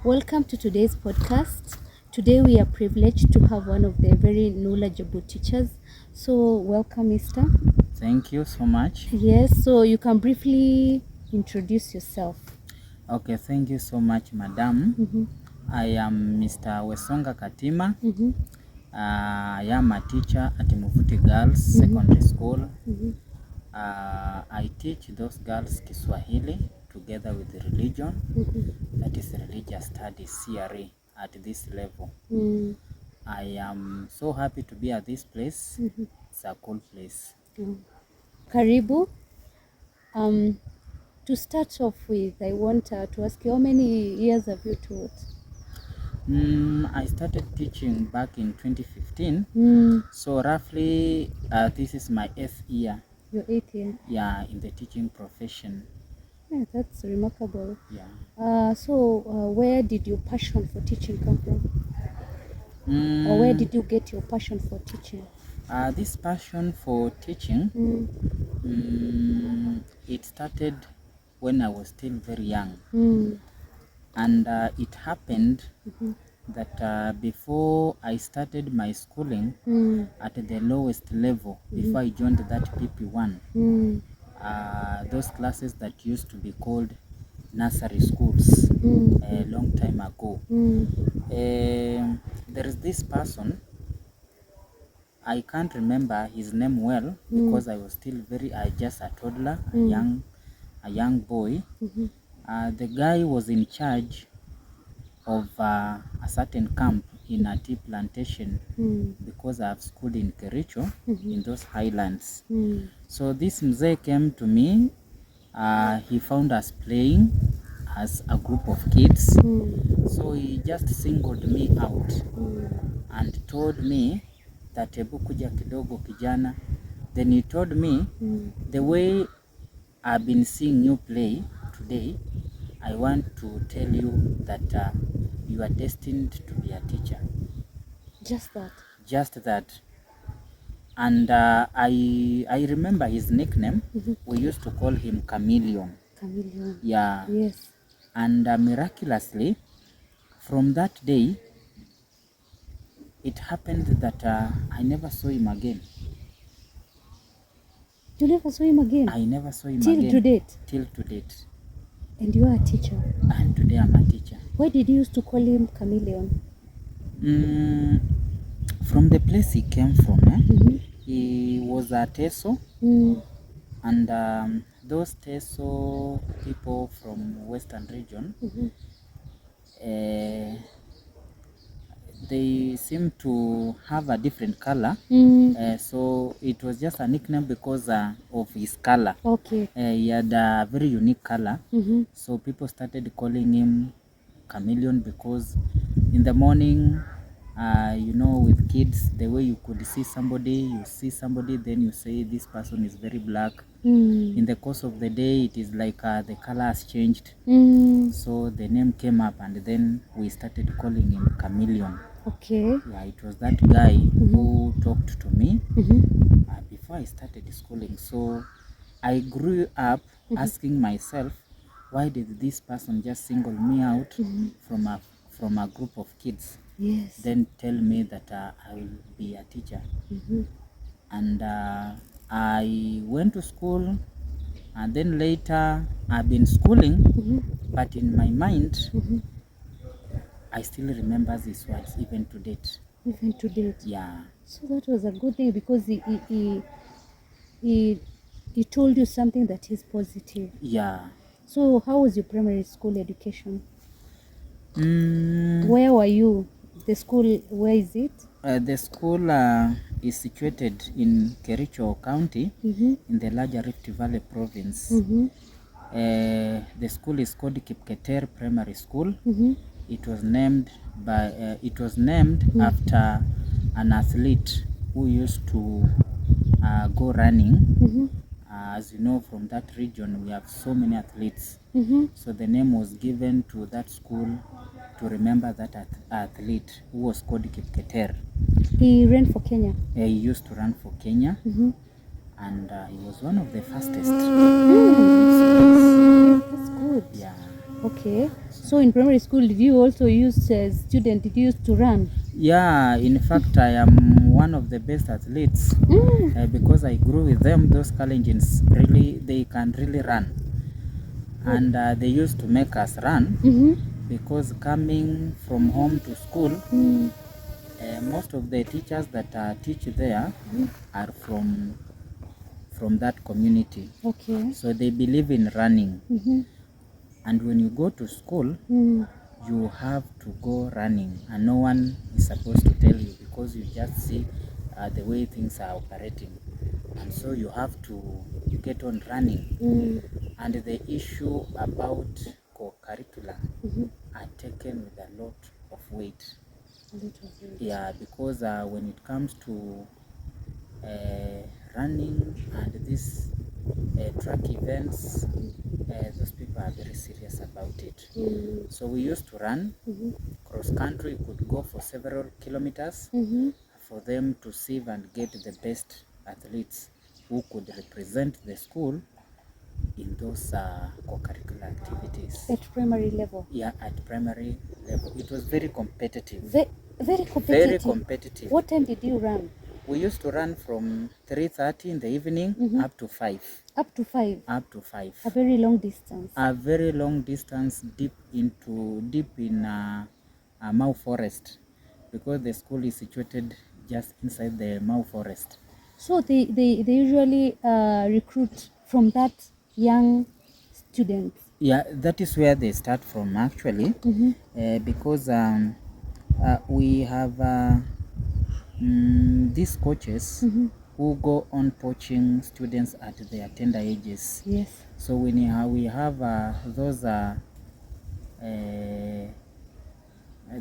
Welcome to today's podcast. Today we are privileged to have one of the very knowledgeable teachers. So welcome, Mr. Thank you so much. Yes, so you can briefly introduce yourself. Okay, thank you so much, Madam. I am Mr. Wesonga Katima. I am a teacher at Mvuti Girls Secondary School. I teach those girls Kiswahili together with religion, that is religious studies, CRE, at this level. I am so happy to be at this place. It's a cool place. Karibu. To start off with, I want to ask you, how many years have you taught? I started teaching back in 2015. So roughly this is my 8th year. Your 8th year? Yeah, in the teaching profession. Yeah, that's remarkable. Yeah. So where did your passion for teaching come from? Or where did you get your passion for teaching? This passion for teaching, it started when I was still very young. And it happened that before I started my schooling at the lowest level, before I joined that PP1, those classes that used to be called nursery schools a long time ago. There is this person, I can't remember his name well because I was still just a toddler, a young boy. The guy was in charge of a certain camp in a tea plantation because I've schooled in Kericho in those highlands. So this mzee came to me. He found us playing as a group of kids. So he just singled me out and told me that hebu kuja kidogo kijana. Then he told me, the way I've been seeing you play today, I want to tell you that you are destined to be a teacher. Just that? Just that. And I remember his nickname. We used to call him Chameleon. Chameleon. Yeah. Yes. And miraculously, from that day, it happened that I never saw him again. You never saw him again? I never saw him again? Till to date? Till to date. And you are a teacher? And today I'm a teacher. Why did you used to call him Chameleon? From the place he came from, he was a Teso. And those Teso people from Western region, they seem to have a different color. So it was just a nickname because of his color. Okay. He had a very unique color. So people started calling him Chameleon because in the morning, you know, with kids, the way you could see somebody, you see somebody, then you say this person is very black. In the course of the day, it is like the color has changed. So the name came up, and then we started calling him Chameleon. Okay. Yeah, it was that guy who talked to me before I started schooling. So I grew up asking myself, why did this person just single me out from a group of kids? Yes. Then tell me that I will be a teacher. And I went to school, and then later I've been schooling, but in my mind, I still remember these words even to date. Even to date? Yeah. So that was a good thing because he told you something that is positive. Yeah. So how was your primary school education? Where were you? The school, where is it? The school is situated in Kericho County, in the larger Rift Valley province. The school is called Kipketer Primary School. It was named after an athlete who used to go running. As you know, from that region, we have so many athletes. So the name was given to that school to remember that athlete who was called Kipketer. He ran for Kenya? He used to run for Kenya. And he was one of the fastest. That's good. Yeah. Okay. So in primary school, did you also use did you used to run? Yeah, in fact, I am one of the best athletes because I grew with them. Those Kalenjins really, they can really run, and they used to make us run because coming from home to school, most of the teachers that teach there are from that community. Okay. So they believe in running, and when you go to school, you have to go running, and no one is supposed to tell you because you just see the way things are operating, and so you have to get on running. And the issue about co-curricular are taken with a lot of weight. Yeah, because when it comes to running and these track events, those people are very serious about it. So we used to run cross country, could go for several kilometers for them to sieve and get the best athletes who could represent the school in those co-curricular activities. At primary level? Yeah, at primary level. It was very competitive. Very competitive? Very competitive. What time did you run? We used to run from 3:30 in the evening up to 5. Up to 5? Up to 5. A very long distance? A very long distance, deep in Mau Forest, because the school is situated just inside the Mau Forest. So they usually recruit from that young students? Yeah, that is where they start from actually, because we have these coaches who go on coaching students at their tender ages. Yes. So when we have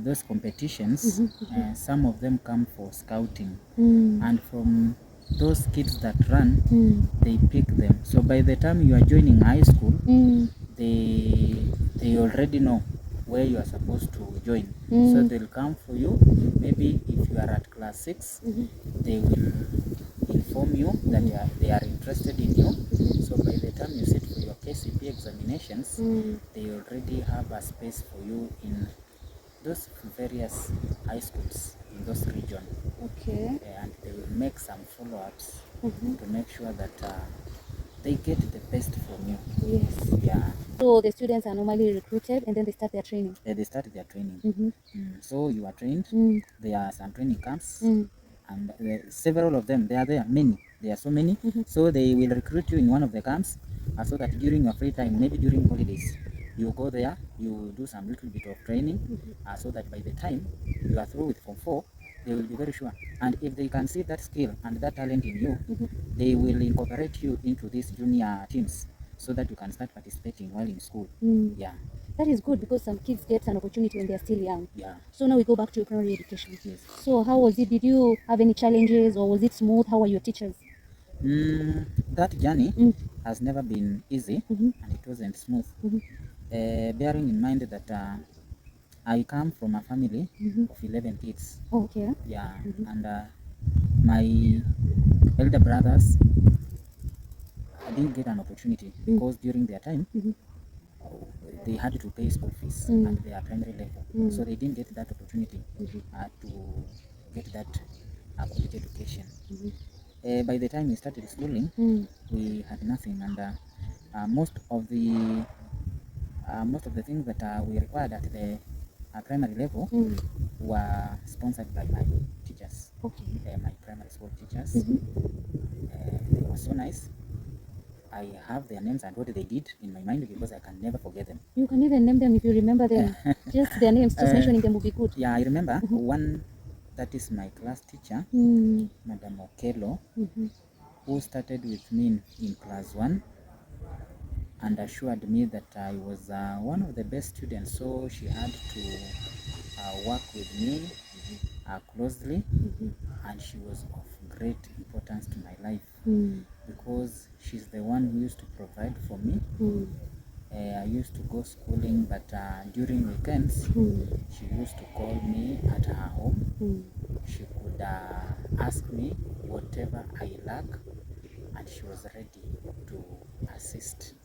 those competitions, some of them come for scouting, and from those kids that run, they pick them. So by the time you are joining high school, they already know where you are supposed to join. So they'll come for you. Maybe if you are at class 6, they will inform you that they are interested in you. So by the time you sit for your KCP examinations, they already have a space for you in those various high schools in those regions. Okay. And they will make some follow-ups to make sure that they get the best from you. Yes. Yeah. So the students are normally recruited and then they start their training? They start their training. So you are trained. There are some training camps, and several of them, there are so many. So they will recruit you in one of the camps, so that during your free time, maybe during holidays, you go there, you do some little bit of training, so that by the time you are through with Form 4, they will be very sure. And if they can see that skill and that talent in you, they will incorporate you into these junior teams so that you can start participating while in school. Yeah. That is good because some kids get an opportunity when they are still young. Yeah. So now we go back to your primary education. Yes. So how was it? Did you have any challenges or was it smooth? How were your teachers? That journey has never been easy, and it wasn't smooth. Bearing in mind that I come from a family of 11 kids. Oh, okay. Yeah, and my elder brothers, I didn't get an opportunity because during their time, they had to pay school fees at their primary level. So they didn't get that opportunity to get that quality education. By the time we started schooling, we had nothing, and most of the things that we required at the primary level were sponsored by my teachers. Okay. My primary school teachers. They were so nice. I have their names and what they did in my mind because I can never forget them. You can even name them if you remember them. Just their names, just mentioning them would be good. Yeah, I remember one that is my class teacher, Madam Okelo, who started with me in class 1 and assured me that I was one of the best students. So she had to work with me closely, and she was of great importance to my life because she's the one who used to provide for me. I used to go schooling, but during weekends, she used to call me at her home. She could ask me whatever I lack, and she was ready to assist.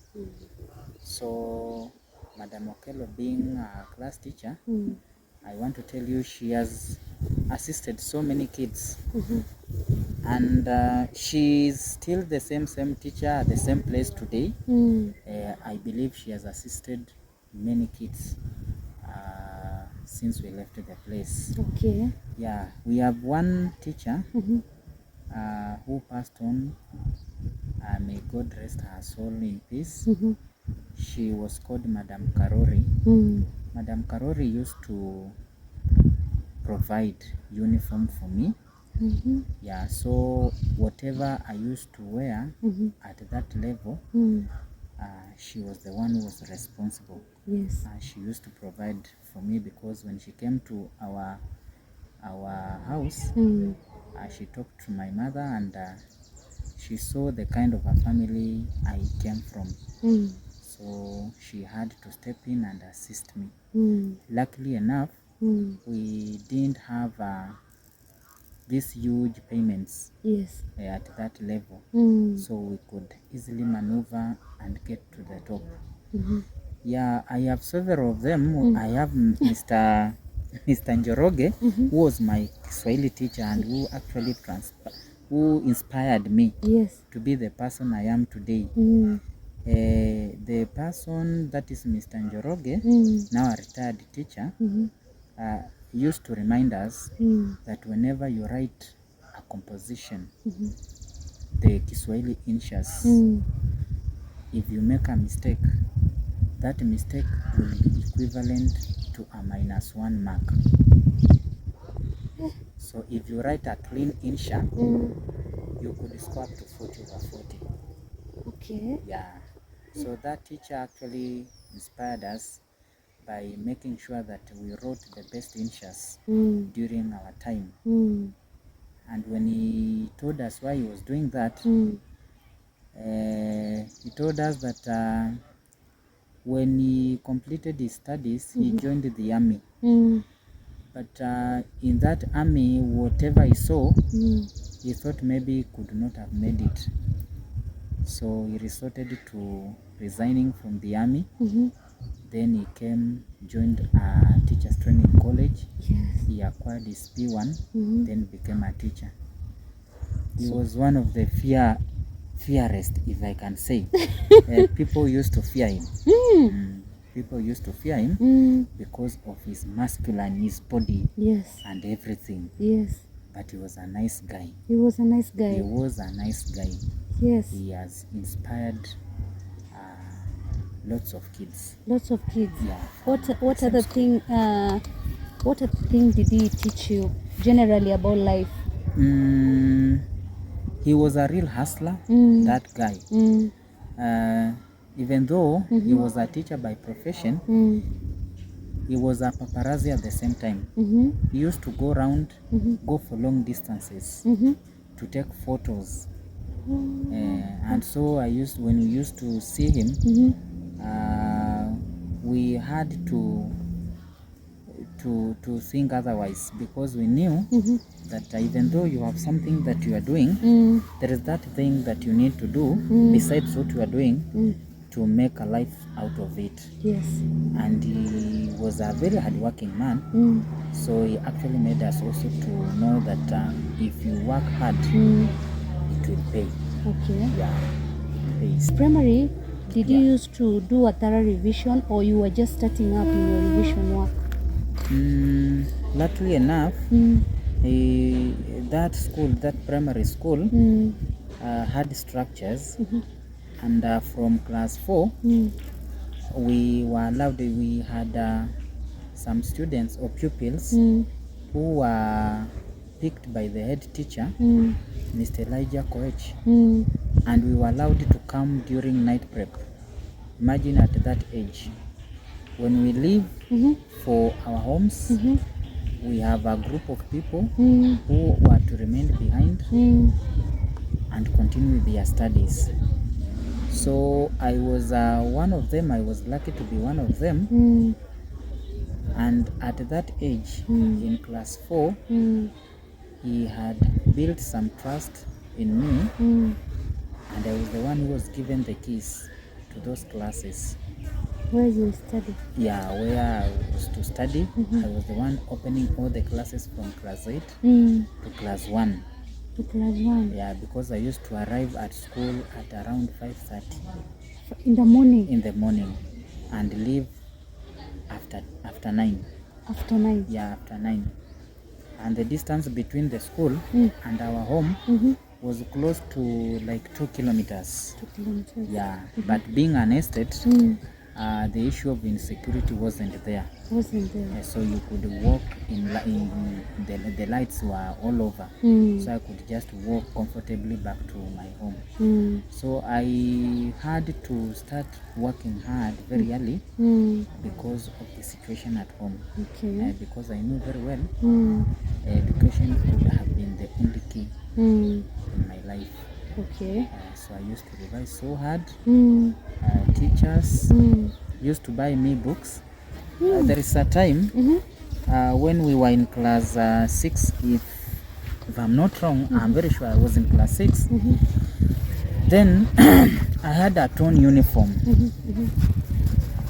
So Madam Okello being a class teacher, I want to tell you she has assisted so many kids. And she's still the same teacher at the same place today. I believe she has assisted many kids since we left the place. Okay. Yeah, we have one teacher who passed on. May God rest her soul in peace. She was called Madam Karori. Madam Karori used to provide uniform for me. Yeah, so whatever I used to wear at that level, she was the one who was responsible. Yes. She used to provide for me, because when she came to our house, she talked to my mother, and she saw the kind of a family I came from. So she had to step in and assist me. Luckily enough, we didn't have these huge payments at that level, so we could easily maneuver and get to the top. Yeah, I have several of them. I have Mr. Njoroge, who was my Swahili teacher and who actually inspired me to be the person I am today. The person that is Mr. Njoroge, now a retired teacher, used to remind us that whenever you write a composition, the Kiswahili insures, if you make a mistake, that mistake will be equivalent to a -1 mark. So if you write a clean insha, you could score up to 40/40. Okay. Yeah. So that teacher actually inspired us by making sure that we wrote the best inshas during our time. And when he told us why he was doing that, he told us that when he completed his studies, he joined the army. But in that army, whatever he saw, he thought maybe he could not have made it. So he resorted to resigning from the army. Then he joined a teacher's training college. He acquired his P1, then became a teacher. He was one of the fearest, if I can say. People used to fear him. People used to fear him because of his masculine, his body, and everything. But he was a nice guy. He was a nice guy. He was a nice guy. Yes. He has inspired lots of kids. Lots of kids. Yeah. What other thing did he teach you generally about life? He was a real hustler, that guy. Even though he was a teacher by profession, he was a paparazzi at the same time. He used to go around, go for long distances to take photos. And so when we used to see him, we had to think otherwise, because we knew that even though you have something that you are doing, there is that thing that you need to do besides what you are doing to make a life out of it. Yes. And he was a very hardworking man, so he actually made us also to know that if you work hard, it will pay. Okay. Yeah, it pays. Primary, did you used to do a thorough revision, or you were just starting up in your revision work? Luckily enough, that primary school had structures, and from class 4, we were allowed, we had some students or pupils who were picked by the head teacher, Mr. Elijah Koech, and we were allowed to come during night prep. Imagine at that age, when we leave for our homes, we have a group of people who were to remain behind and continue their studies. So I was one of them. I was lucky to be one of them. And at that age, in class 4, he had built some trust in me, and I was the one who was given the keys to those classes. Where you study? Yeah, where I was to study. I was the one opening all the classes from class 8 Mm. to class 1. To class 1. Yeah, because I used to arrive at school at around 5:30 in the morning. in the morning and leave after 9. After 9. Yeah, after 9. And the distance between the school and our home was close to like 2 kilometers. 2 kilometers. Yeah, but being an estate, the issue of insecurity wasn't there. Wasn't there? So you could walk in the lights were all over. So I could just walk comfortably back to my home. So I had to start working hard very early because of the situation at home. Okay. Because I knew very well education could have been the only key in my life. Okay. So I used to revise so hard. Teachers used to buy me books. There is a time when we were in class 6, if I'm not wrong, I'm very sure I was in class 6. Then I had a torn uniform.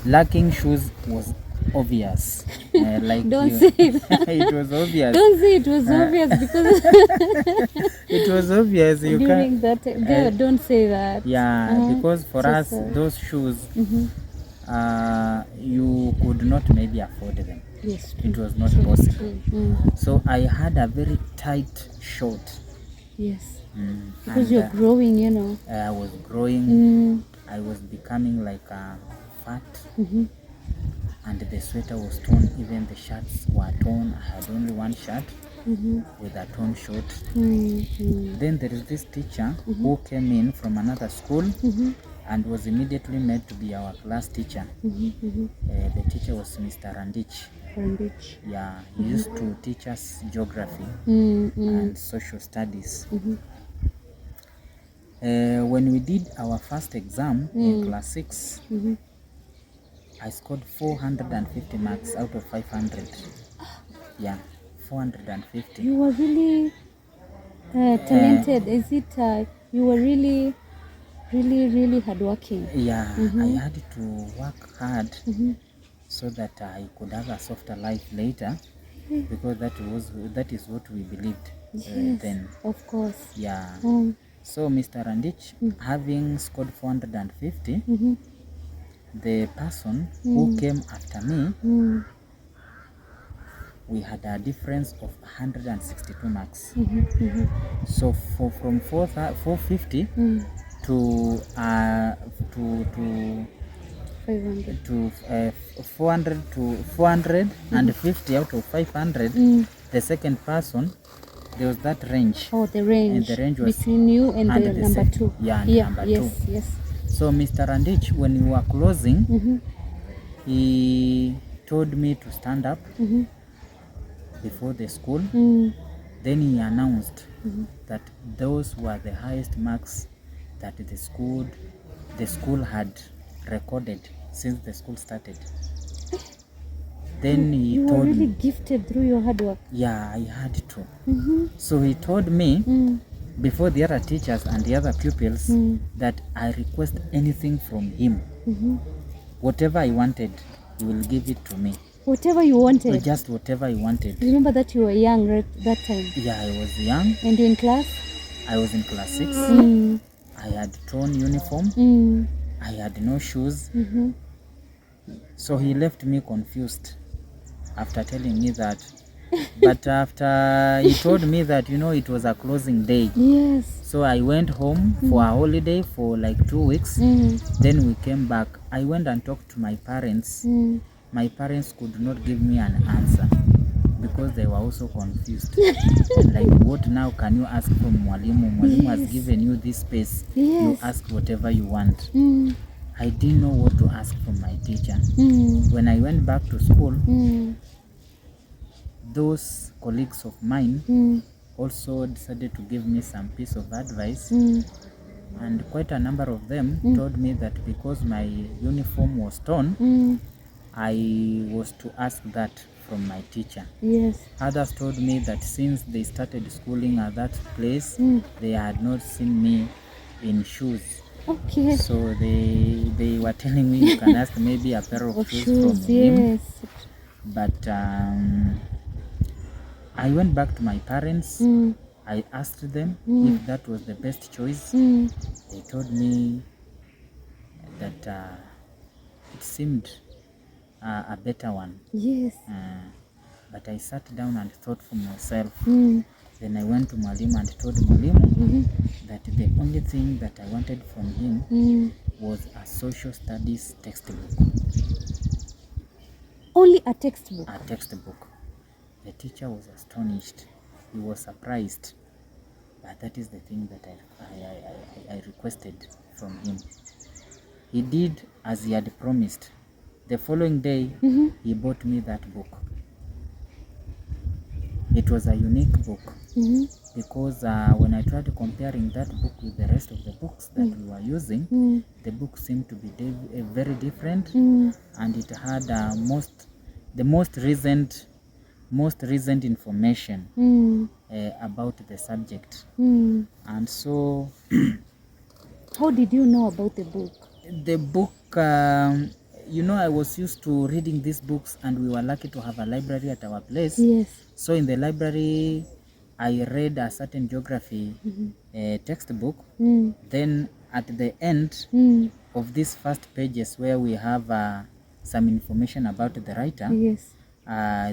Lacking shoes was obvious. Like Don't say that. It was obvious. Don't say it was obvious because It was obvious. You during can't. that don't say that. Yeah, because for us, those shoes, you could not maybe afford them. Yes. It was not possible. So I had a very tight short. Yes. And, Because you're growing, you know. I was growing. I was becoming like fat. And the sweater was torn. Even the shirts were torn. I had only one shirt with a torn short. Then there is this teacher who came in from another school and was immediately made to be our class teacher. The teacher was Mr. Randich. Yeah, he used to teach us geography and social studies. When we did our first exam in class 6, I scored 450 marks out of 500. Yeah, 450. You were really talented. Is it you were really hardworking? Yeah, I had to work hard so that I could have a softer life later, because that is what we believed then. Of course. Yeah. So Mr. Randich, having scored 450, the person who came after me, we had a difference of 162 marks. So from 450 to 500. to 400 to 450 out of 500, the second person, there was that range. Oh, the range. And the range was between you and the number 2. Yeah, number 2. Yes. So Mr. Randich, when we were closing, he told me to stand up before the school. Then he announced that those were the highest marks that the school had recorded since the school started. Then he you told were really me, gifted through your hard work. yeah, I had to. So he told me before the other teachers and the other pupils that I request anything from him. Whatever I wanted, he will give it to me. Whatever you wanted. Just whatever I wanted. Remember that you were young right that time? Yeah, I was young. And you in class? I was in class 6. I had torn uniform. I had no shoes. So he left me confused after telling me that. But after he told me that, it was a closing day. Yes. So I went home for a holiday for like 2 weeks. Then we came back. I went and talked to my parents. My parents could not give me an answer because they were also confused. Like, what now can you ask from Mwalimu? Mwalimu has given you this space. You ask whatever you want. I didn't know what to ask from my teacher. When I went back to school, those colleagues of mine also decided to give me some piece of advice. And quite a number of them told me that because my uniform was torn, I was to ask that from my teacher. Yes. Others told me that since they started schooling at that place, they had not seen me in shoes. Okay. So they were telling me you can ask maybe a pair of shoes from him. Yes. But I went back to my parents. I asked them if that was the best choice. They told me that it seemed a better one. Yes. But I sat down and thought for myself. Then I went to Mwalimu and told Mwalimu that the only thing that I wanted from him was a social studies textbook. Only a textbook? A textbook. The teacher was astonished. He was surprised. But that is the thing that I requested from him. He did as he had promised. The following day, he bought me that book. It was a unique book because when I tried comparing that book with the rest of the books that we were using, the book seemed to be very different, and it had the most recent information about the subject. And so how did you know about the book? The book, you know, I was used to reading these books, and we were lucky to have a library at our place. Yes. So in the library, I read a certain geography textbook. Then at the end of these first pages where we have some information about the writer, yes,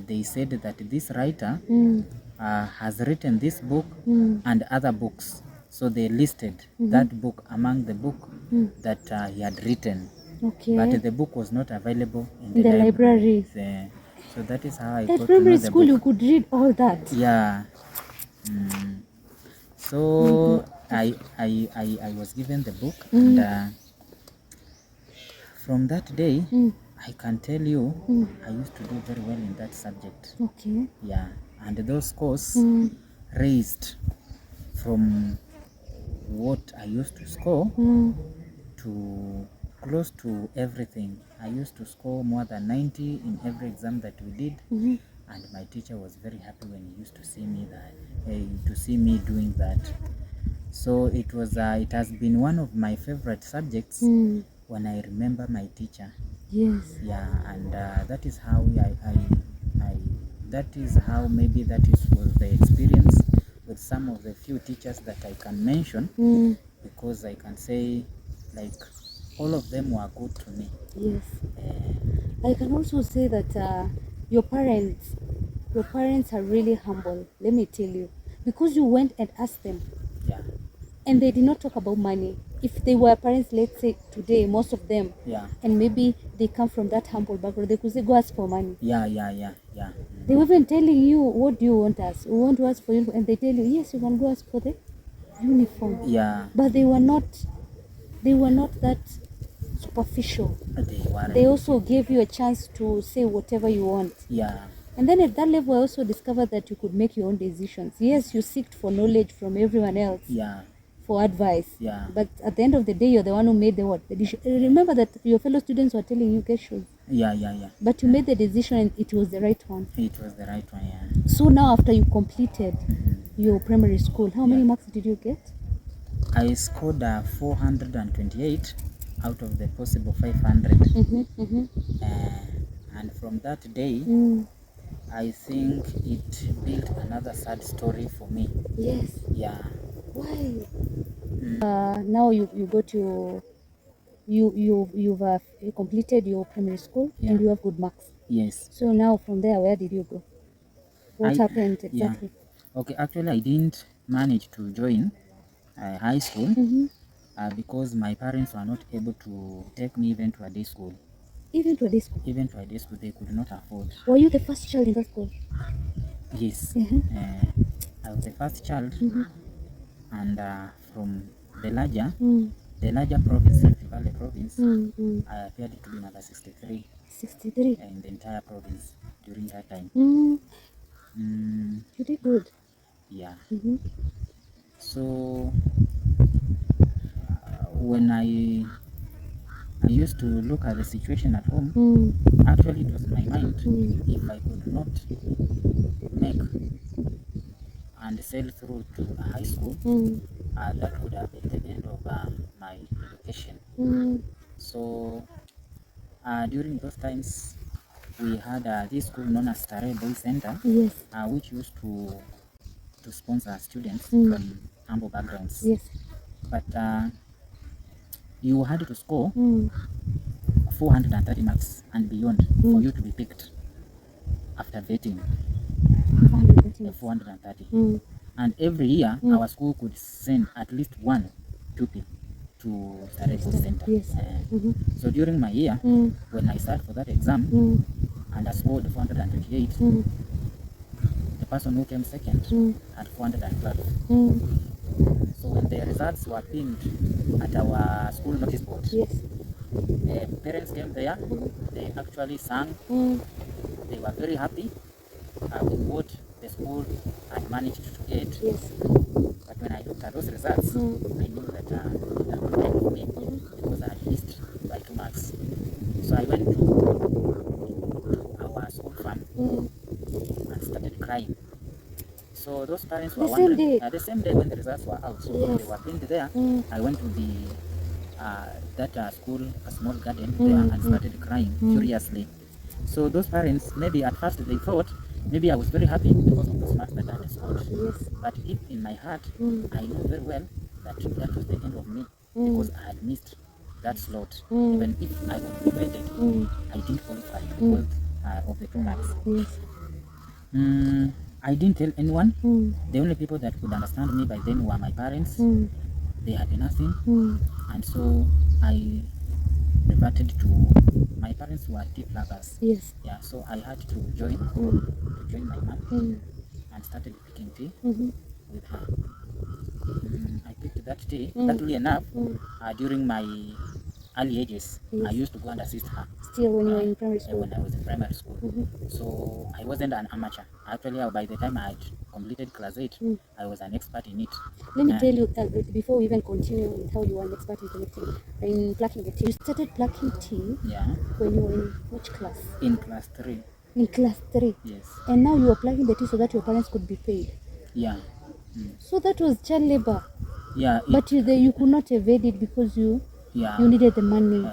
they said that this writer has written this book and other books. So they listed that book among the book that he had written. Okay. But the book was not available in the library. So that is how I At got primary to know the school, book. you could read all that. Yeah. So I was given the book, and from that day, I can tell you, I used to do very well in that subject. Okay. Yeah, and those scores raised from what I used to score to close to everything. I used to score more than 90 in every exam that we did, and my teacher was very happy when he used to see me doing that. So it has been one of my favorite subjects when I remember my teacher. Yes. Yeah, and that is how maybe that was the experience with some of the few teachers that I can mention, because I can say like all of them were good to me. Yes. I can also say that your parents are really humble, let me tell you, because you went and asked them. Yeah. And they did not talk about money. If they were parents, let's say today, most of them, and maybe they come from that humble background, they could say, go ask for money. Yeah. They were even telling you, what do you want us? We want to ask for uniform. And they tell you, yes, you can go ask for the uniform. Yeah. But they were not that superficial. They also gave you a chance to say whatever you want. Yeah. And then at that level, I also discovered that you could make your own decisions. Yes, you seeked for knowledge from everyone else. Yeah. For advice. Yeah. But at the end of the day, you're the one who made the decision. Remember that your fellow students were telling you, get shoes. Yeah. But you made the decision and it was the right one. It was the right one, yeah. So now after you completed your primary school, how many marks did you get? I scored 428 out of the possible 500. And from that day, I think it built another sad story for me. Yes. Yeah. Why? Now you got your you've completed your primary school and you have good marks. Yes. So now from there, where did you go? What happened exactly? Yeah. Okay, actually I didn't manage to join high school because my parents were not able to take me even to a day school. Even to a day school? Even to a day school, they could not afford. Were you the first child in that school? Yes. I was the first child, and from the larger province, Rift Valley province, I appeared to be number 63. 63? In the entire province during that time. You did good. Yeah. So when I used to look at the situation at home, actually it was in my mind, if I could not make and sail through to high school, that would have been the end of my vacation. So during those times, we had this school known as Starehe Boys Center, Yes. Which used to sponsor students from humble backgrounds. Yes. But you had to score 430 marks and beyond for you to be picked after vetting. 430. And every year, our school could send at least one pupil to Starehe Boys Center. Yes. So during my year, when I sat for that exam and I scored 428, the person who came second had 412. So when the results were pinned at our school notice board, Yes. Parents came there, they actually sang, they were very happy with what the school had managed to get. Yes. But when I looked at those results, I knew that it had not been for me because I had missed by 2 marks. So I went to our school farm and started crying. So those parents were wondering, the same day when the results were out, they were pinned there. I went to the that school, a small garden there, and started crying furiously. So those parents, maybe at first they thought maybe I was very happy because of the marks that I had scored. Yes. But deep in my heart, I knew very well that that was the end of me because I had missed that slot. Even if I would be vetted, I didn't qualify because of the 2 marks. Yes. I didn't tell anyone. The only people that could understand me by then were my parents. They had nothing. And so I reverted to my parents were tea pluggers. Yes. Yeah, so I had to join my mom and started picking tea with her. I picked that tea. Luckily enough, during my early ages, I used to go and assist her. Still when you were in primary school? When I was in primary school. So I wasn't an amateur. Actually, by the time I had completed class 8, I was an expert in it. Let me tell you, before we even continue with how you were an expert in plucking the tea. You started plucking tea when you were in which class? In class 3. In class 3? Yes. And now you were plucking the tea so that your parents could be paid? Yeah. So that was child labor? Yeah. But you could not evade it because you needed the money.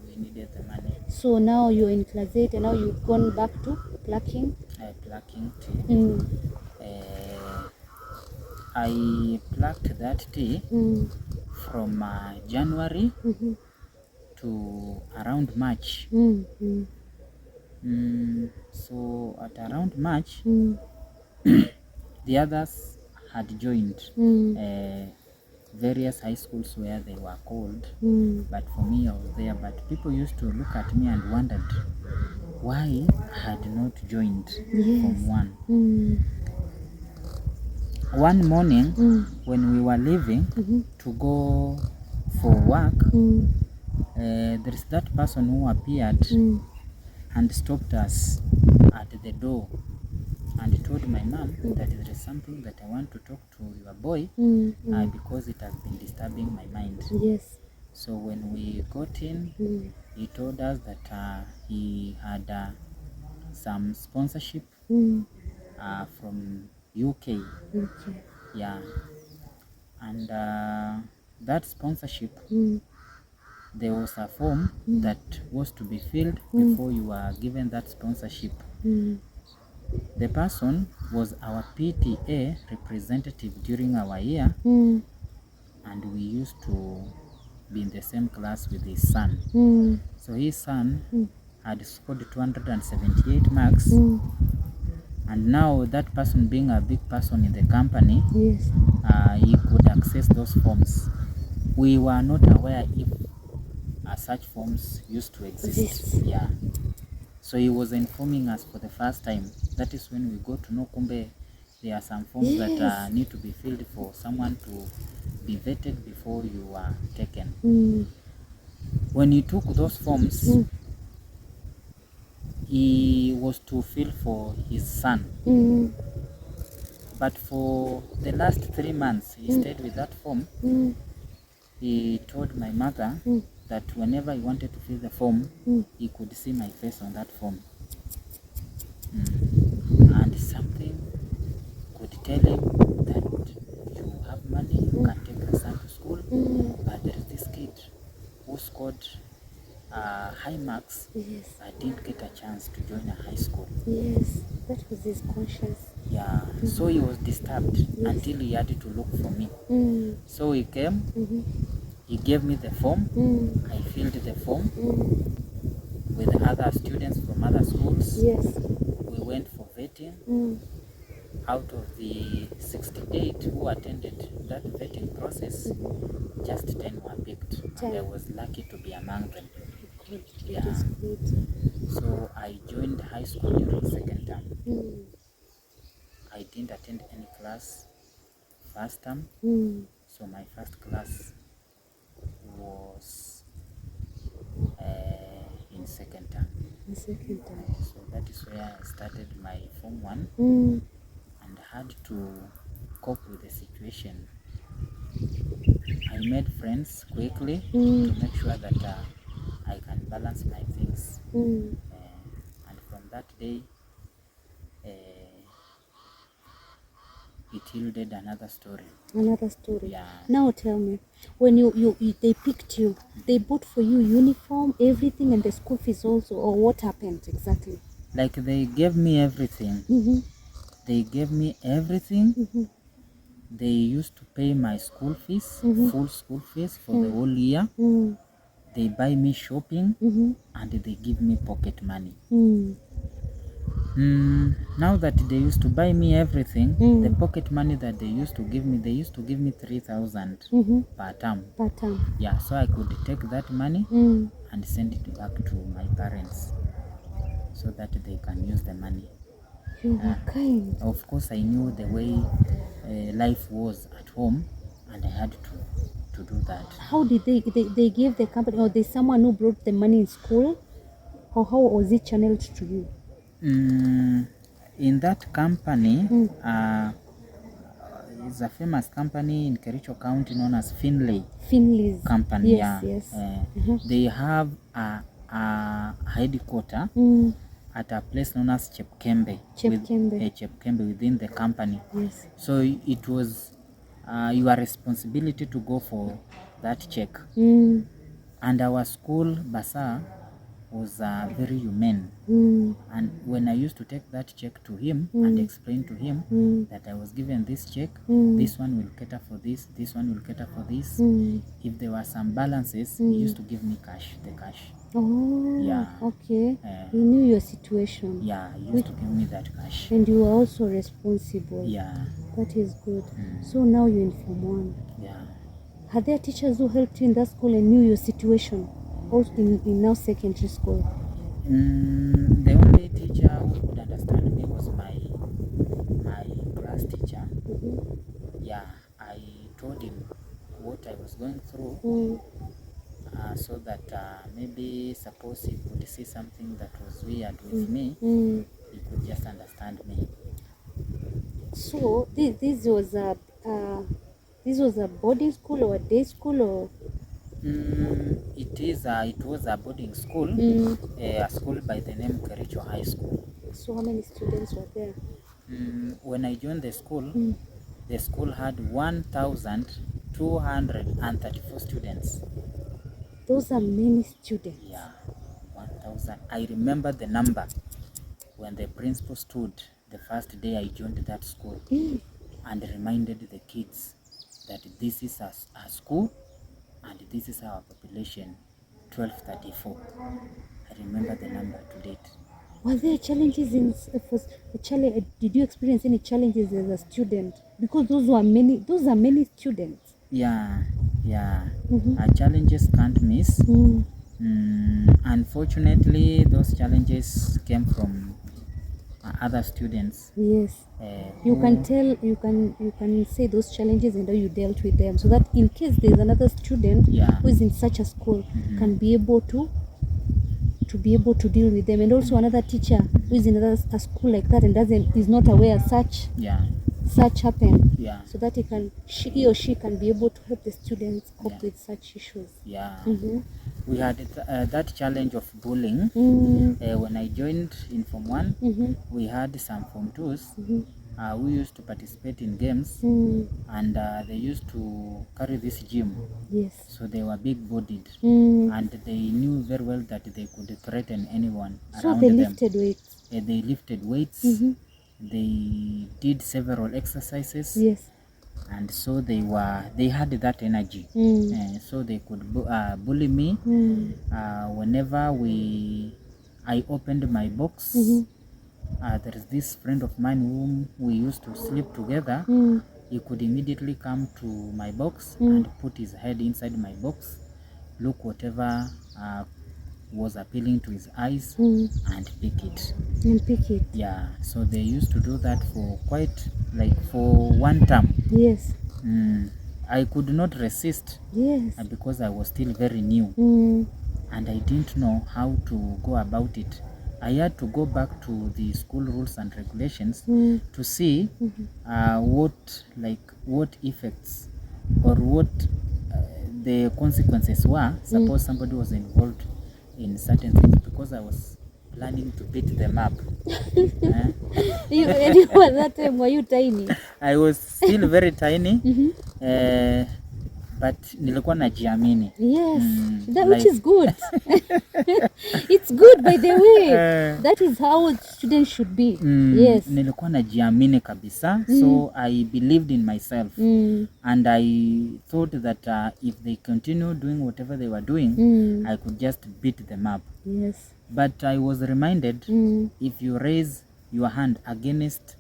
We needed the money. So now you're in class 8 and now you've gone back to plucking? Plucking tea. I plucked that tea from January to around March. So at around March, the others had joined various high schools where they were called, but for me I was there. But people used to look at me and wondered why I had not joined Form 1. One morning when we were leaving to go for work, there is that person who appeared and stopped us at the door and told my mom that there is something that I want to talk to your boy because it has been disturbing my mind. Yes. So when we got in, he told us that he had some sponsorship from UK. Yeah. And that sponsorship, there was a form that was to be filled before you were given that sponsorship. The person was our PTA representative during our year, and we used to be in the same class with his son. So his son had scored 278 marks, and now that person being a big person in the company, he could access those forms. We were not aware if such forms used to exist. Yeah. So he was informing us for the first time. That is when we got to know kumbe there are some forms that need to be filled for someone to be vetted before you are taken. When he took those forms, he was to fill for his son. But for the last 3 months, he stayed with that form. He told my mother that whenever he wanted to fill the form, he could see my face on that form. And something could tell him that you have money, you can take your son to school, but there is this scored high marks, Yes. I didn't get a chance to join a high school. Yes. That was his conscience. Yeah, so he was disturbed until he had to look for me. So he came, he gave me the form, I filled the form with other students from other schools. Yes. We went for vetting. Out of the 68 who attended that vetting process, just 10 were picked, and I was lucky to be among them. Good. Yeah. That is good. So I joined high school during second term. I didn't attend any class first term, so my first class was in second term. In second time. So that is where I started my Form 1 and had to cope with the situation. I made friends quickly to make sure that I can balance my things. And from that day, it yielded another story. Another story. Yeah. Now tell me, when they picked you, they bought for you uniform, everything, and the school fees also, or what happened exactly? Like they gave me everything. They gave me everything. They used to pay my school fees, full school fees for the whole year. They buy me shopping and they give me pocket money. Now that they used to buy me everything, the pocket money that they used to give me 3,000 per term. Per term. Yeah, so I could take that money and send it back to my parents so that they can use the money. You were kind. Of course, I knew the way life was at home, and I had to do that. How did they give the company, or there's someone who brought the money in school, or how was it channeled to you? In that company, it's a famous company in Kericho County known as Finley's Company. Yes, Yeah. yes. They have a headquarter at a place known as Chepkembe. Chepkembe within the company. Yes. So it was your responsibility to go for that check. And our school Basa was very humane. And when I used to take that check to him and explain to him that I was given this check, this one will cater for this, this one will cater for this. If there were some balances, he used to give me the cash. Oh, Yeah. Okay. He knew your situation. Yeah, he used to give me that cash. And you were also responsible. Yeah. That is good. So now you're in Form 1. Yeah. Are there teachers who helped you in that school and knew your situation? Also in now secondary school? The only teacher who could understand me was my class teacher. Yeah, I told him what I was going through, so that maybe suppose he could see something that was weird with me, he could just understand me. So this was a boarding school or a day school, or? It was a boarding school, a school by the name Kericho High School. So how many students were there? When I joined the school had 1,234 students. Those are many students. Yeah, 1,000. I remember the number when the principal stood the first day I joined that school and reminded the kids that this is a school and this is our population, 1234. I remember the number to date. Were there challenges did you experience any challenges as a student? Because those are many students. Yeah. Challenges can't miss. Unfortunately, those challenges came from other students. Yes. You can say those challenges and how you dealt with them, so that in case there's another student who is in such a school, can be able to deal with them, and also another teacher who is in a school like that and is not aware such happen, so that he or she can be able to help the students cope with such issues. We had that challenge of bullying when I joined in Form 1. We had some Form 2s who used to participate in games, and they used to carry this gym. Yes. So they were big-bodied, and they knew very well that they could threaten anyone around them. So they lifted weights. They lifted weights. They did several exercises. Yes. And so they had that energy. So they could bully me whenever I opened my box. There is this friend of mine whom we used to sleep together. He could immediately come to my box and put his head inside my box, look whatever was appealing to his eyes, and pick it. Yeah, so they used to do that for for one term. Yes. I could not resist. Yes. Because I was still very new, and I didn't know how to go about it. I had to go back to the school rules and regulations to see what effects or what the consequences were. Suppose somebody was involved in certain things, because I was planning to beat them up. You at that time, were you tiny? I was still very tiny. But nilikuwa najiamini. Yes, which is good. It's good, by the way. That is how students should be. Yes. Nilikuwa najiamini kabisa. So I believed in myself. And I thought that if they continue doing whatever they were doing, I could just beat them up. Yes. But I was reminded, if you raise your hand against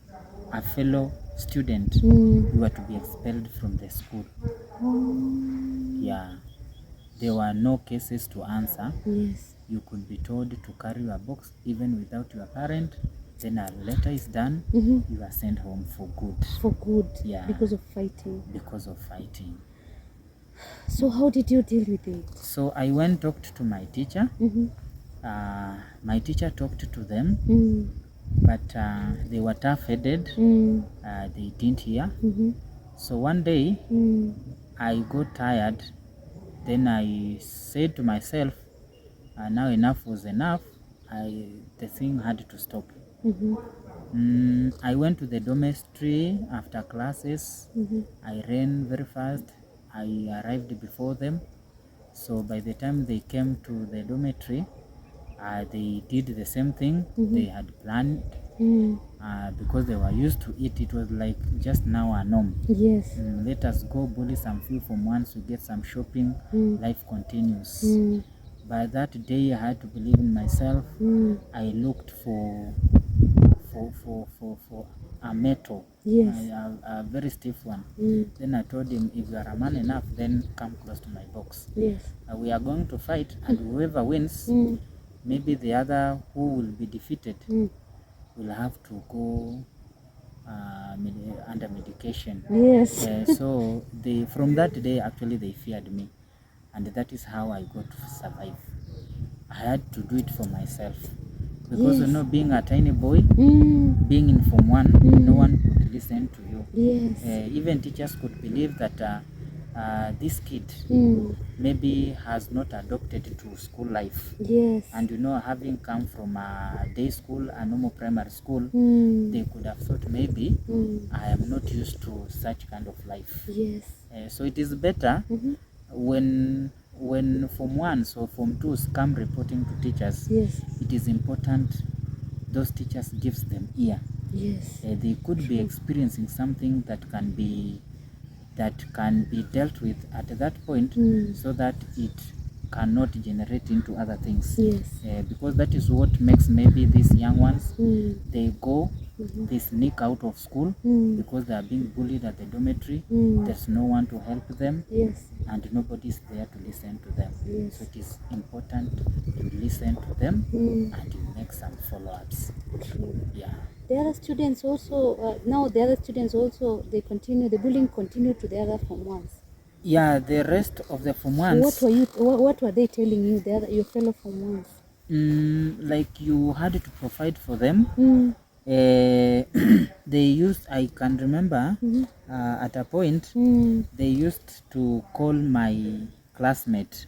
a fellow student, you are to be expelled from the school. Yeah, there were no cases to answer. Yes. You could be told to carry your box even without your parent. Then a letter is done, you are sent home for good. For good. Yeah. Because of fighting. Because of fighting. So how did you deal with it? So I went talked to my teacher. My teacher talked to them, but they were tough-headed. They didn't hear. So one day, I got tired. Then I said to myself, now enough was enough. The thing had to stop. I went to the dormitory after classes. I ran very fast. I arrived before them. So by the time they came to the dormitory, they did the same thing they had planned. Because they were used to it. It was like just now a norm. Yes. Let us go bully some few from once we get some shopping. Life continues. By that day, I had to believe in myself. I looked for a metal. Yes. A very stiff one. Then I told him, if you are a man enough, then come close to my box. Yes. We are going to fight, and whoever wins, maybe the other who will be defeated will have to go under medication. Yes. So from that day, actually, they feared me, and that is how I got to survive. I had to do it for myself, because being a tiny boy, being in Form 1, no one could listen to you. Yes. Even teachers could believe that this kid maybe has not adopted to school life. Yes. And having come from a day school, a normal primary school, they could have thought maybe I am not used to such kind of life. Yes. So it is better when Form 1 or Form 2s come reporting to teachers. Yes. It is important those teachers gives them ear. Yes. They could be experiencing something that can be dealt with at that point, so that it cannot generate into other things. Yes. Because that is what makes maybe these young ones, they go, they sneak out of school because they are being bullied at the dormitory. There's no one to help them. Yes. And nobody is there to listen to them. Yes. So it is important to listen to them and you make some follow-ups. Yeah. The other students also, the bullying continued to the other Form 1s. Yeah, the rest of the Form 1s. What were they telling you, your fellow Form 1s? Like you had to provide for them. They used, I can remember at a point, they used to call my classmate.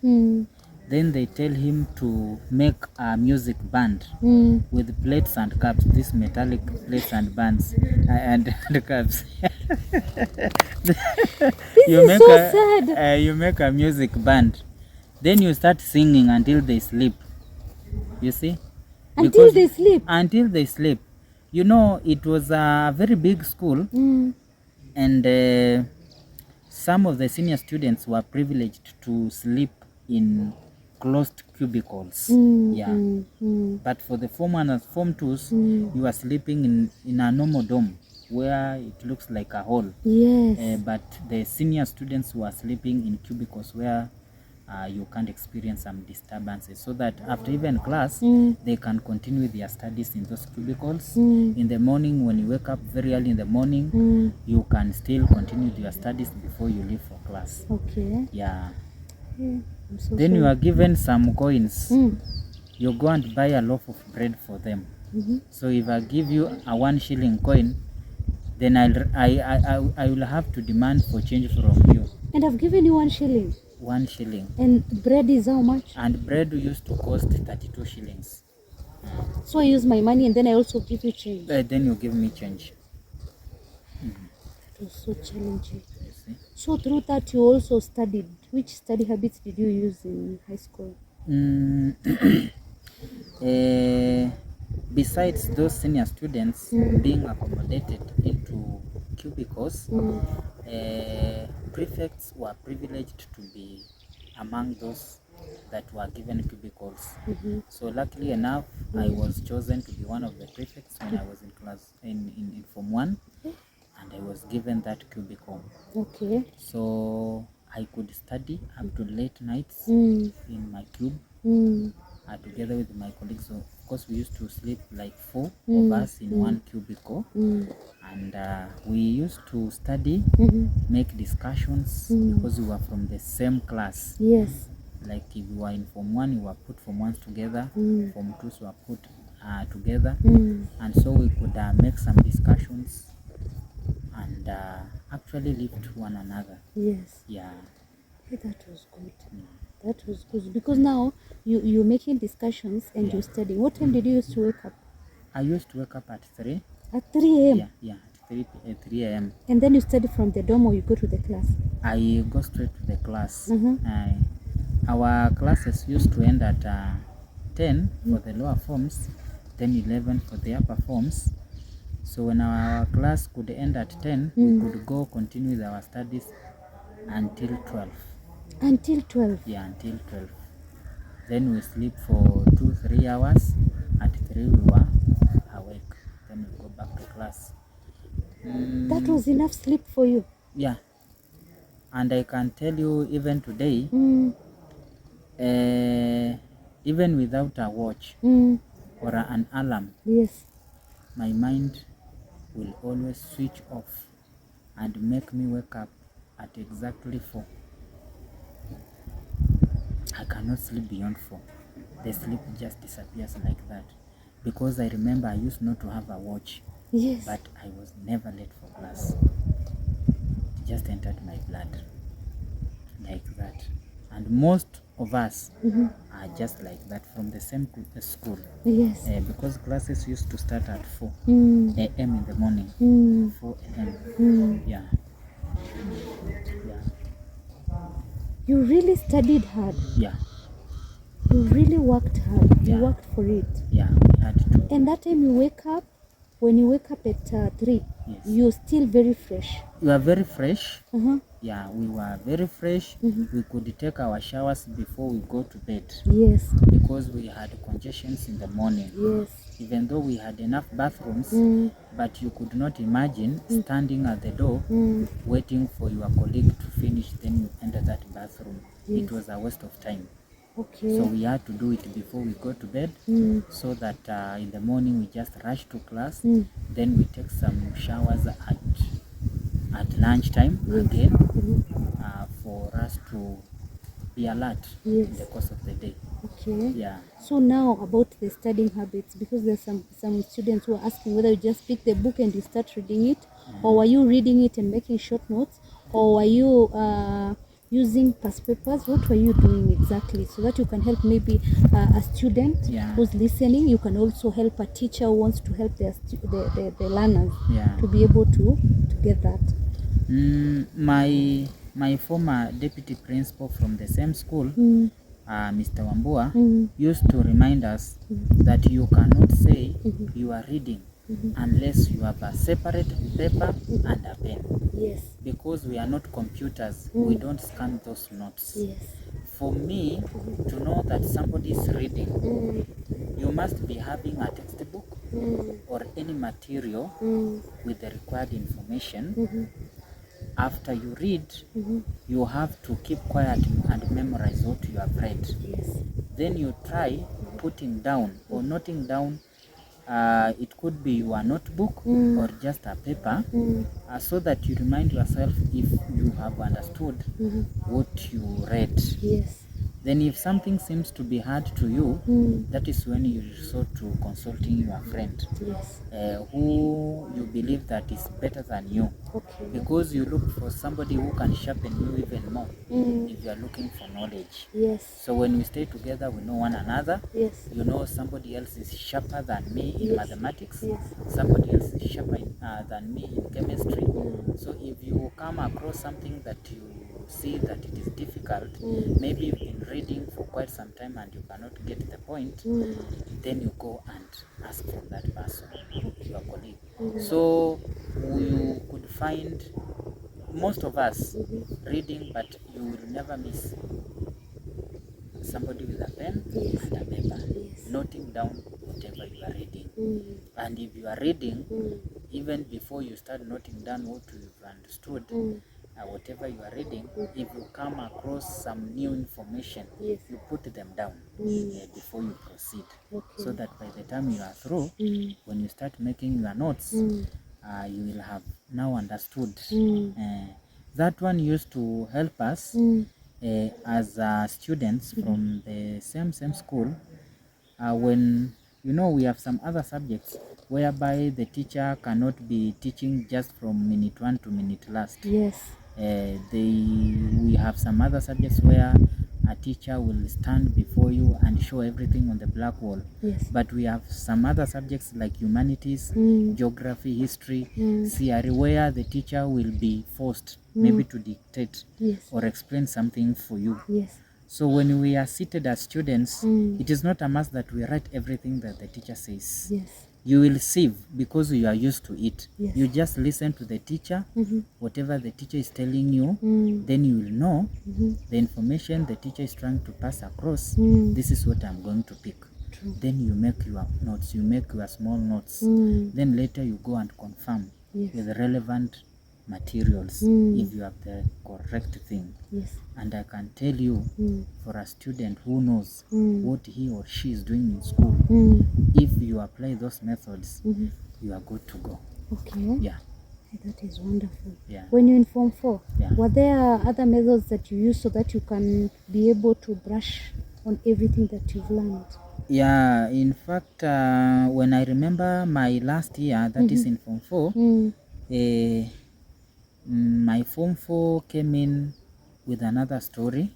Then they tell him to make a music band with plates and cups, these metallic plates and bands and cups. This is so sad. You make a music band, then you start singing until they sleep. You see? Until they sleep. Until they sleep. You know, it was a very big school, and some of the senior students were privileged to sleep in closed cubicles. But for the Form 1 and Form 2s, you are sleeping in a normal dome where it looks like a hall. Yes. But the senior students were sleeping in cubicles where you can't experience some disturbances, so that after even class they can continue their studies in those cubicles. In the morning, when you wake up very early in the morning, you can still continue your studies before you leave for class. Okay. Yeah. I'm so Then sorry. you are given some coins. You go and buy a loaf of bread for them. So if I give you a 1 shilling coin, then I will have to demand for change from you. And I've given you 1 shilling. 1 shilling. And bread is how much? And bread used to cost 32 shillings. So I use my money and then I also give you change. Then you give me change. It was so challenging. You see? So through that you also studied. Which study habits did you use in high school? Besides those senior students being accommodated into cubicles, prefects were privileged to be among those that were given cubicles. So luckily enough, I was chosen to be one of the prefects when I was in class in Form 1, and I was given that cubicle. Okay. So I could study up to late nights in my cube together with my colleagues. So of course we used to sleep like 4 of us in one cubicle, and we used to study, make discussions, because we were from the same class. Yes. Like if you were in Form 1, you were put Form 1s together, Form 2s were put together, and so we could make some discussions and actually lift one another. Yes. Yeah. Hey, that was good. That was good, because now you're making discussions and you're studying. What time did you used to wake up? I used to wake up at 3. At 3 a.m. Yeah, at 3 a.m. And then you study from the dorm or you go to the class? I go straight to the class. Our classes used to end at 10 for the lower forms, then 11 for the upper forms. So when our class could end at 10, we could go continue with our studies until 12. Until 12? Yeah, until 12. Then we sleep for 2-3 hours. At 3 we were awake. Then we go back to class. That was enough sleep for you? Yeah. And I can tell you, even today, even without a watch or an alarm, yes, my mind will always switch off and make me wake up at exactly 4. I cannot sleep beyond 4. The sleep just disappears like that, because I remember I used not to have a watch. Yes. But I was never late for class. It just entered my blood like that. And most of us are just like that, from the same school. Yes. Because classes used to start at 4 a.m. in the morning. 4 a.m. Yeah. You really studied hard. Yeah. You really worked hard. Yeah. You worked for it. Yeah, we had to. And that time you wake up, when you wake up at 3, Yes. you're still very fresh. You are very fresh. Yeah, we were very fresh. We could take our showers before we go to bed. Yes. Because we had congestions in the morning. Yes. Even though we had enough bathrooms, but you could not imagine standing at the door waiting for your colleague to finish, then you enter that bathroom. Yes. It was a waste of time. Okay. So we had to do it before we go to bed, so that in the morning we just rush to class. Then we take some showers at lunchtime again, for us to be alert in the course of the day. Okay. Yeah. So now about the studying habits, because there's some students who are asking whether you just pick the book and you start reading it, or were you reading it and making short notes, or were you using past papers. What were you doing exactly, so that you can help maybe a student who's listening? You can also help a teacher who wants to help the learners to be able to get that. My former deputy principal from the same school, Mr. Wambua, used to remind us that you cannot say you are reading unless you have a separate paper and a pen. Yes. Because we are not computers, we don't scan those notes. Yes. For me to know that somebody is reading, you must be having a textbook or any material with the required information. After you read, you have to keep quiet and memorize what you have read. Yes. Then you try putting down or noting down. It could be your notebook or just a paper, so that you remind yourself if you have understood what you read. Yes. Then if something seems to be hard to you, that is when you resort to consulting your friend, who you believe that is better than you. Okay. Because you look for somebody who can sharpen you even more if you are looking for knowledge. Yes. So when we stay together, we know one another. Yes. You know somebody else is sharper than me in mathematics. Yes. Somebody else is sharper than me in chemistry. So if you come across something that you see that it is difficult, maybe you've been reading for quite some time and you cannot get the point, then you go and ask from that person, your colleague. So you could find most of us reading, but you will never miss somebody with a pen and a paper, noting down whatever you are reading. And if you are reading, even before you start noting down what you've understood, whatever you are reading, if you come across some new information, you put them down before you proceed, so that by the time you are through, when you start making your notes, you will have now understood. That one used to help us as students from the same school, when we have some other subjects whereby the teacher cannot be teaching just from minute 1 to minute last. Yes. We have some other subjects where a teacher will stand before you and show everything on the black wall. Yes. But we have some other subjects like humanities, geography, history, CRE, where the teacher will be forced maybe to dictate or explain something for you. Yes. So when we are seated as students, it is not a must that we write everything that the teacher says. Yes. You will sieve because you are used to it. Yes. You just listen to the teacher, whatever the teacher is telling you, then you will know the information the teacher is trying to pass across. This is what I'm going to pick. True. Then you make your notes, you make your small notes. Then later you go and confirm with the relevant materials if you have the correct thing. Yes. And I can tell you, for a student who knows what he or she is doing in school, if you apply those methods, you are good to go. Okay. Yeah. That is wonderful. Yeah. When you're in Form 4, Yeah. were there other methods that you use so that you can be able to brush on everything that you've learned? Yeah, in fact, when I remember my last year, that is in Form 4, my Form 4 came in with another story.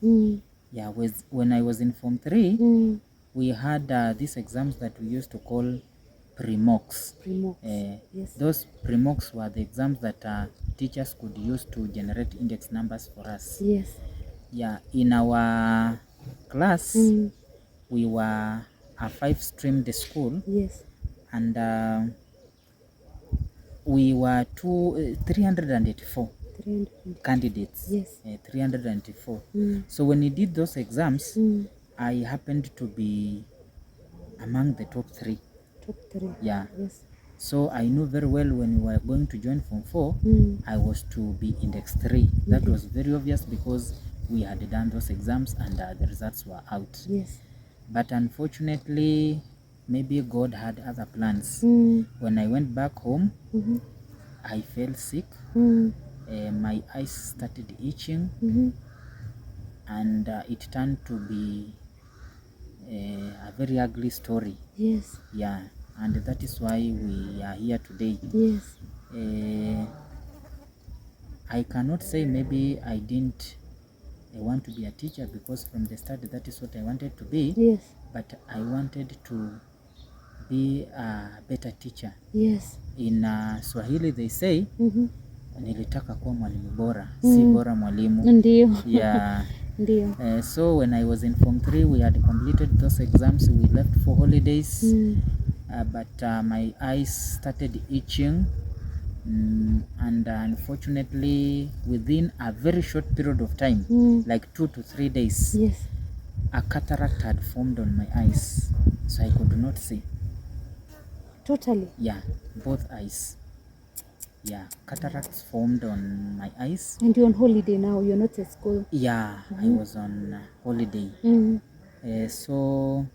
Yeah, when I was in Form 3, we had these exams that we used to call pre-mocks. Yes. Those pre-mocks were the exams that teachers could use to generate index numbers for us. Yes. Yeah, in our class, we were a 5-streamed school. Yes. And we were 384 candidates. Yes. 384. So when we did those exams, I happened to be among the top 3. Top 3. Yeah. Yes. So I knew very well when we were going to join Form 4, I was to be index 3. That was very obvious because we had done those exams and the results were out. Yes. But unfortunately, maybe God had other plans. When I went back home, I fell sick. My eyes started itching, and it turned to be a very ugly story. Yes. Yeah, and that is why we are here today. Yes. I cannot say maybe I didn't I want to be a teacher because from the start that is what I wanted to be. Yes. But I wanted to be a better teacher. Yes. In Swahili they say, nilitaka kuwa mwalimu bora, si bora mwalimu. Ndio. Yeah. Ndio. So when I was in Form 3, we had completed those exams. We left for holidays, but my eyes started itching. And unfortunately, within a very short period of time, like 2 to 3 days, Yes. a cataract had formed on my eyes, so I could not see. Totally. Yeah, both eyes. Yeah, cataracts formed on my eyes. And you're on holiday now, you're not at school. Yeah, I was on holiday. So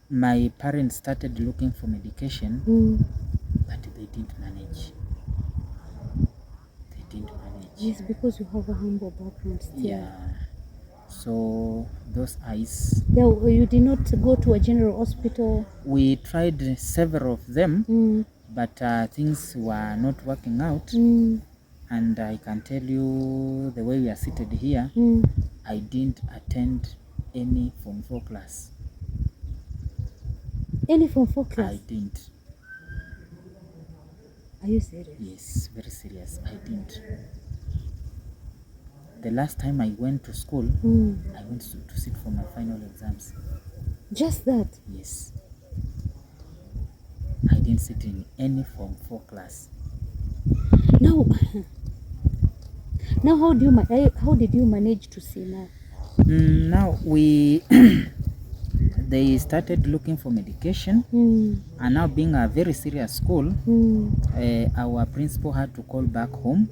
my parents started looking for medication, but they didn't manage. They didn't manage. Yes, because you have a humble background still. Yeah. So those eyes. You did not go to a general hospital? We tried several of them, but things were not working out. And I can tell you, the way we are seated here, I didn't attend any Form 4 class. Any Form 4 class? I didn't. Are you serious? Yes, very serious. I didn't. The last time I went to school, I went to sit for my final exams. Just that? Yes. I didn't sit in any Form 4 class. Now how did you manage to see now? Now they started looking for medication, and now being a very serious school, our principal had to call back home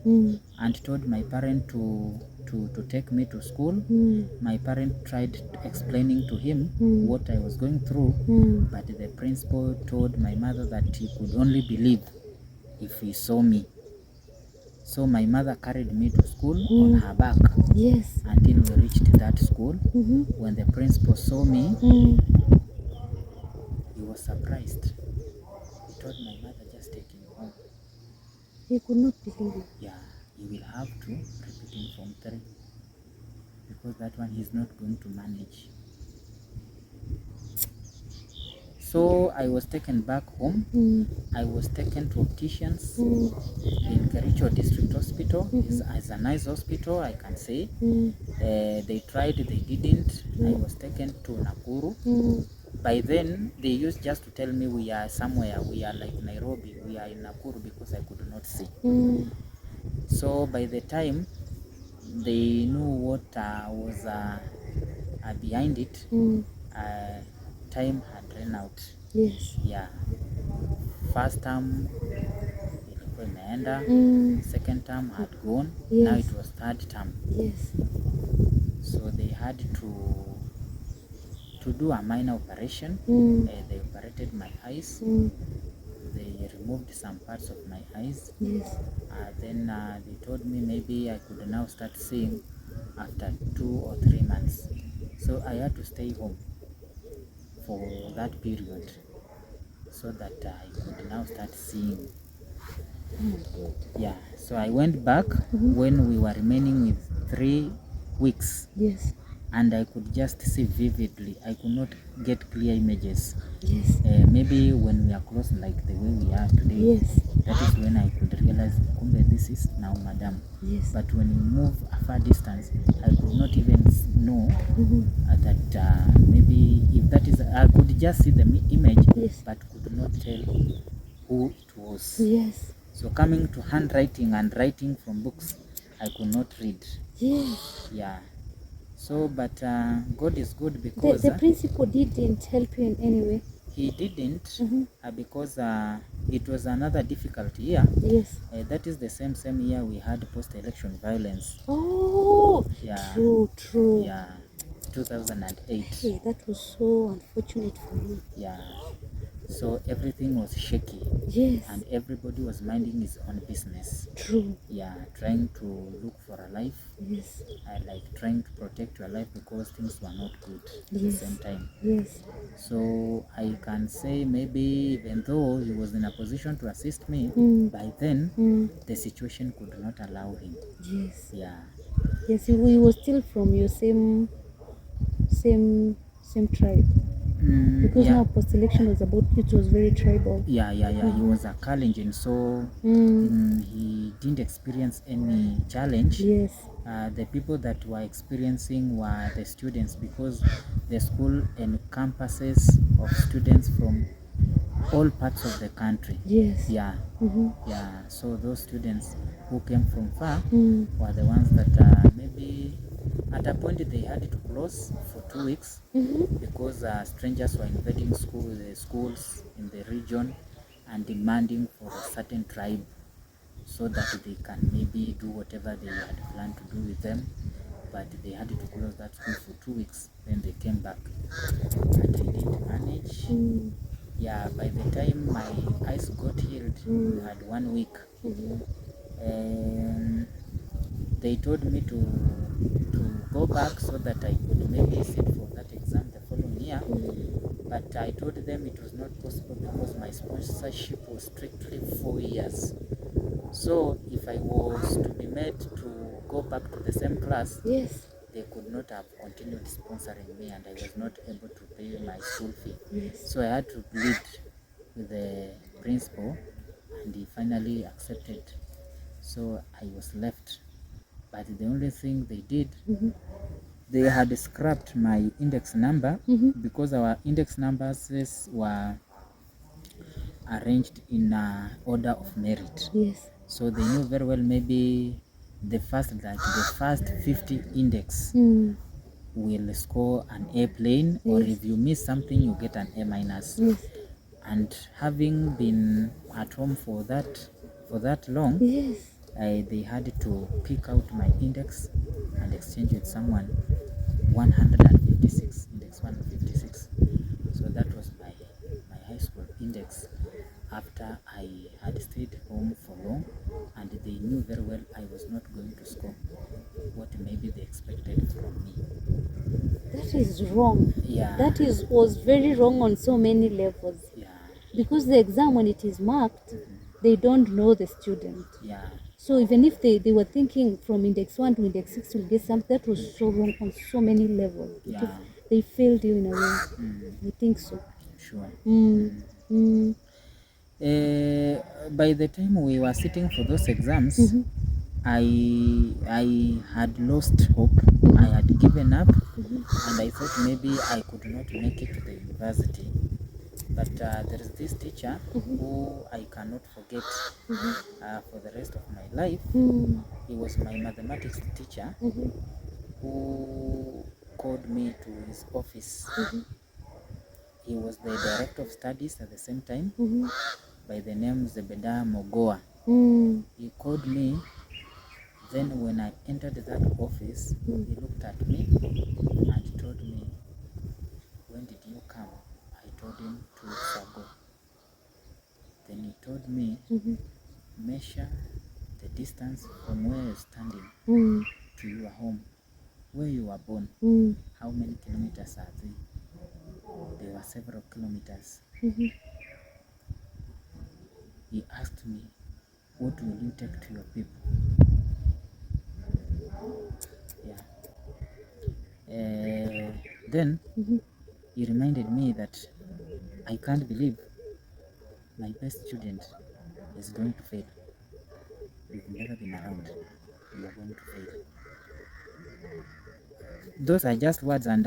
and told my parent to take me to school. My parent tried explaining to him what I was going through, but the principal told my mother that he could only believe if he saw me. So my mother carried me to school on her back. Yes. Until we reached that school. When the principal saw me, he was surprised. He told my mother, just take him home. He could not believe it. Yeah, he will have to repeat in Form 3 because that one he's not going to manage. So I was taken back home. I was taken to opticians in Kericho District Hospital. It's a nice hospital, I can say. They tried, they didn't. I was taken to Nakuru. By then, they used just to tell me we are somewhere. We are like Nairobi. We are in Nakuru because I could not see. So by the time they knew what was behind it, time had run out. Yes. Yeah. First term ilikuwa imeenda, second term had gone. Yes. Now it was third term. Yes. So they had to do a minor operation. They operated my eyes. They removed some parts of my eyes. Yes. Then they told me maybe I could now start seeing after 2 or 3 months. So I had to stay home for that period so that I could now start seeing. Yeah, so I went back when we were remaining with 3 weeks. Yes. And I could just see vividly. I could not get clear images. Yes. Maybe when we are close like the way we are today, Yes. that is when I could realize, kumbe, this is now Madam. Yes. But when you move a far distance, I could not even know that maybe if that is, I could just see the image, Yes. but could not tell who it was. Yes. So coming to handwriting and writing from books, I could not read. Yes. Yeah. So, but God is good because The principal didn't help you in any way? He didn't, because it was another difficult year. Yes. That is the same year we had post-election violence. Oh, Yeah. True. Yeah, 2008. Hey, that was so unfortunate for you. Yeah. So everything was shaky. Yes. And everybody was minding his own business. True. Yeah, trying to look for a life. Yes. Like trying to protect your life because things were not good at Yes. the same time. Yes. So I can say maybe even though he was in a position to assist me, by then the situation could not allow him. Yes. Yeah. Yes, we were still from your same tribe. Because yeah. now post-election was about, it was very tribal. Yeah. He was a Kalenjin, so he didn't experience any challenge. Yes. The people that were experiencing were the students, because the school encompasses of students from all parts of the country. Yes. Yeah. Yeah. So those students who came from far Mm. were the ones that maybe at a point they had to close for 2 weeks because strangers were invading the schools in the region and demanding for a certain tribe so that they can maybe do whatever they had planned to do with them. But they had to close that school for 2 weeks. Then they came back, and they didn't manage. Yeah, by the time my eyes got healed, we had 1 week. And they told me to go back so that I could maybe sit for that exam the following year. But I told them it was not possible because my sponsorship was strictly 4 years. So if I was to be made to go back to the same class, Yes. they could not have continued sponsoring me, and I was not able to pay my school fee. Yes. So I had to plead with the principal, and he finally accepted. So I was left. But the only thing they did, they had scrapped my index number because our index numbers were arranged in order of merit. Yes. So they knew very well maybe the first 50 index will score an A plane, or Yes. if you miss something you get an A minus. Yes. And having been at home for that long, Yes. they had to pick out my index and exchange with someone 156, index 156. So that was my high school index after I had stayed home for long, and they knew very well I was not going to score what maybe they expected from me. That is wrong. Yeah. That was very wrong on so many levels. Yeah. Because the exam, when it is marked, they don't know the student. Yeah. So even if they were thinking from index 1 to index 6 will get something, that was so wrong on so many levels. Yeah. They failed you in a way. I think so. Sure. By the time we were sitting for those exams, I had lost hope. I had given up, and I thought maybe I could not make it to the university. But there is this teacher who I cannot forget for the rest of my life. He was my mathematics teacher who called me to his office. He was the director of studies at the same time, by the name Zebeda Mogoa. He called me. Then when I entered that office, he looked at me and told me, "When did you come?" I told him 2 weeks ago. Then he told me, "Measure the distance from where you're standing to your home, where you were born. How many kilometers are they?" There were several kilometers. He asked me, "What will you take to your people?" Yeah. Then he reminded me that I can't believe my best student is going to fail. You've never been around. You are going to fail. Those are just words, and